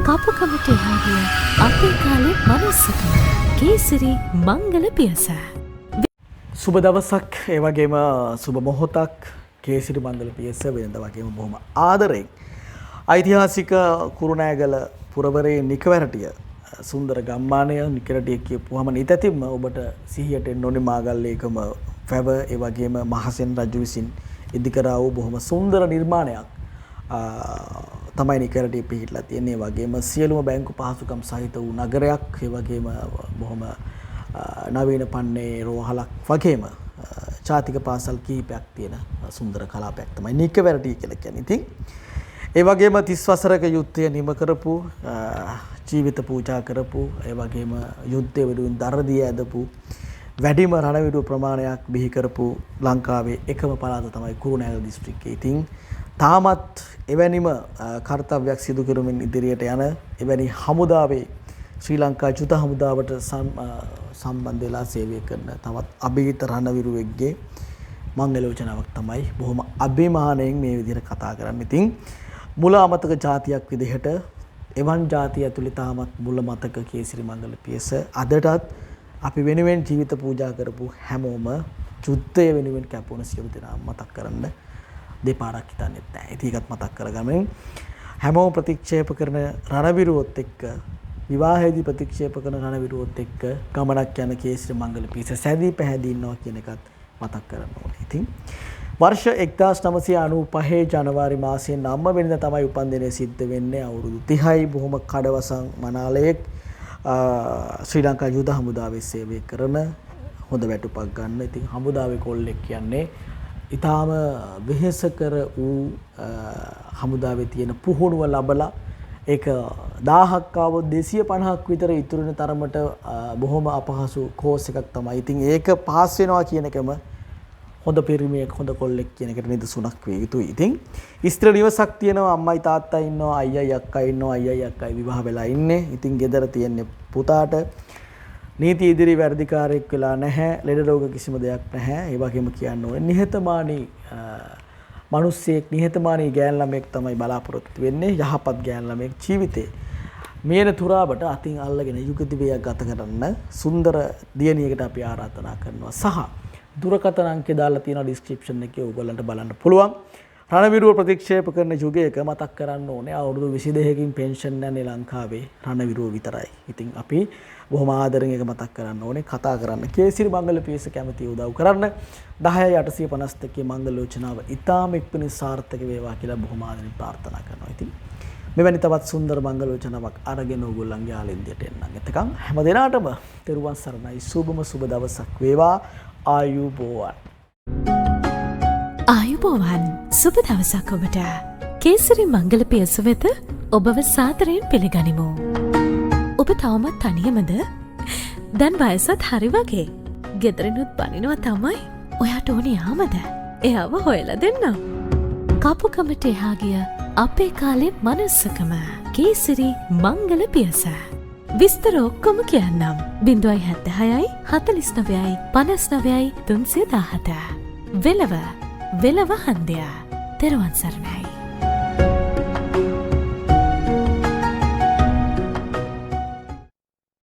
කපුකමට එහාගිය අපේ කාලේ මනුස්සකම කේසරි මංගල පියස. සුබ දවසක් ඒ වගේම සුබ මොහොතක් කේසරි මංගල පියස වෙනද වගේම බොහොම ආදරෙන් ඓතිහාසික කුරුණෑගල පුරවරේ නිකවැරටිය සුන්දර ගම්මානය නිකවැරටිය කියපුවම නිතැතිම්ම ඔබට සිහියට එන්න ඕනේ මාගල්ලේකම වැව ඒ වගේම මහසෙන් රජු විසින් ඉදිකරා වූ බොහොම සුන්දර නිර්මාණයක් තමයි නිකවැරටිය පිහිටලා තියෙන්නේ. ඒ වගේම සියලුම බැංකු පහසුකම් සහිත වූ නගරයක් ඒ වගේම බොහොම නවීන පන්නේ රෝහලක් වගේම ජාතික පාසල් කිහිපයක් තියෙන සුන්දර කලාපයක් තමයි නිකවැරටිය කියලා කියන්නේ. ඉතින් ඒ වගේම 30 වසරක යුද්ධය නිම කරපු ජීවිත පූජා කරපු ඒ වගේම යුද්ධය වෙනුවෙන් දරදිය ඇදපු වැඩිම රණවිරු ප්‍රමාණයක් බිහි කරපු ලංකාවේ එකම පළාත තමයි කුරුණෑගල දිස්ත්‍රික්කය. ඉතින් තාමත් එවැනිම කාර්යයක් සිදු කරමින් ඉදිරියට යන එවැනි හමුදාවේ ශ්‍රී ලංකා යුද හමුදාවට සම්බන්ධ වෙලා සේවය කරන තවත් අභිහිත රණවිරුවෙක්ගේ මංගලෝචනාවක් තමයි බොහොම අභිමානයෙන් මේ විදිහට කතා කරන්නේ. ඉතින් මුල අමතක ජාතියක් විදිහට එවන් ජාතිය ඇතුළේ තාමත් මුල මතක කේසරි මංගල පියස අදටත් අපි වෙනුවෙන් ජීවිත පූජා කරපු හැමෝම යුද්ධය වෙනුවෙන් කැපුණ සියලු දෙනා මතක් කරන්න දෙපාරක් හිතන්නෙත් නැහැ. ඉතින් ඒකත් මතක් කරගමු. හැමෝම ප්‍රතික්ෂේප කරන රණවිරුවොත් එක්ක විවාහයේදී ප්‍රතික්ෂේප කරන රණවිරුවොත් එක්ක ගමනක් යන කේසරි මංගල පියස සැදී පැහැදී ඉන්නවා කියන එකත් මතක් කරන්න ඕනේ. ඉතින් වර්ෂ 1995 ජනවාරි මාසයේ 9 වෙනිදා තමයි උපන්දිනය සිද්ධ වෙන්නේ. අවුරුදු 30යි බොහොම කඩවසම් මනාලයෙක් ශ්‍රී ලංකා යුද හමුදාවේ සේවය කරන හොඳ වැටුපක් ගන්න. ඉතින් හමුදාවේ කොල්ලෙක් කියන්නේ ඊටාම වෙහෙසකර වූ හමුදාවේ තියෙන පුහුණුව ලැබලා ඒක 1000ක් ආවොත් 250ක් විතර ඉතුරු වෙන තරමට බොහොම අපහසු කෝස් එකක් තමයි. ඉතින් ඒක පාස් වෙනවා කියන එකම හොඳ පිරිමියෙක් හොඳ කොල්ලෙක් කියන එකට නිදසුණක් වේ යුතුයි. ඉතින් ස්ත්‍රී නිවසක් තියෙනවා, අම්මයි තාත්තයි ඉන්නවා, අයියයි අක්කයි ඉන්නවා, අයියයි අක්කයි විවාහ වෙලා ඉන්නේ. ඉතින් ගෙදර තියෙන්නේ පුතාට නීති ඉදිරි වැඩිකාරයෙක් වෙලා නැහැ, ලෙඩ රෝග කිසිම දෙයක් නැහැ. ඒ වගේම කියන්න ඕනේ නිහතමානී මිනිස්සෙක්, නිහතමානී ගෑන් ළමෙක් තමයි බලාපොරොත්තු වෙන්නේ. යහපත් ගෑන් ළමෙක් ජීවිතේ මේන තුරාවට අතින් අල්ලගෙන යුගති වේයක් ගත කරන්න සුන්දර දියණියකට අපි ආරාධනා කරනවා. සහ දුරකථන අංකය දාලා තියෙනවා ඩිස්ක්‍රිප්ෂන් එකේ, ඕගොල්ලන්ට බලන්න පුළුවන්. රණවිරුව ප්‍රතික්ෂේප කරන යුගයක මතක් කරන්න ඕනේ අවුරුදු 22කින් පෙන්ෂන් යන්නේ ලංකාවේ රණවිරුව විතරයි. ඉතින් අපි බොහොම ආදරෙන් එක මතක් කරන්න ඕනේ, කතා කරන්න. කේසරි මංගල පියස කැමති උදව් කරන්න 10852 මංගල යෝජනාව ඉතාම ඉක්මනින් සාර්ථක වේවා කියලා බොහොම ආදරෙන් ප්‍රාර්ථනා කරනවා. ඉතින් මෙවැනි තවත් සුන්දර මංගල යෝජනාවක් අරගෙන ඕගොල්ලන්ගේ ආලින්දයට එන්නම්. එතකන් හැම දිනාටම තෙරුවන් සරණයි. සුබම සුබ දවසක් වේවා. ආයුබෝවන්. ආයුබෝවන්. සුබ දවසක් ඔබට. කේසරි මංගල පියස වෙත ඔබව සාදරයෙන් පිළිගනිමු. ඔබ තවමත් තනියමද? දැන් වයසත් හරි වගේ. ගෙදරිනුත් බනිනවා තමයි. ඔයාට ඕනේ යාමද? එයාව හොයලා දෙන්නම්. කපුකමට එහාගිය අපේ කාලේ මනුස්සකම කේසරි මංගල පියස. විස්තර ඔක්කොම කියන්නම්. 076යි 49යි 59යි 317. වෙලව හන්දියා. තෙරුවන් සරණයි.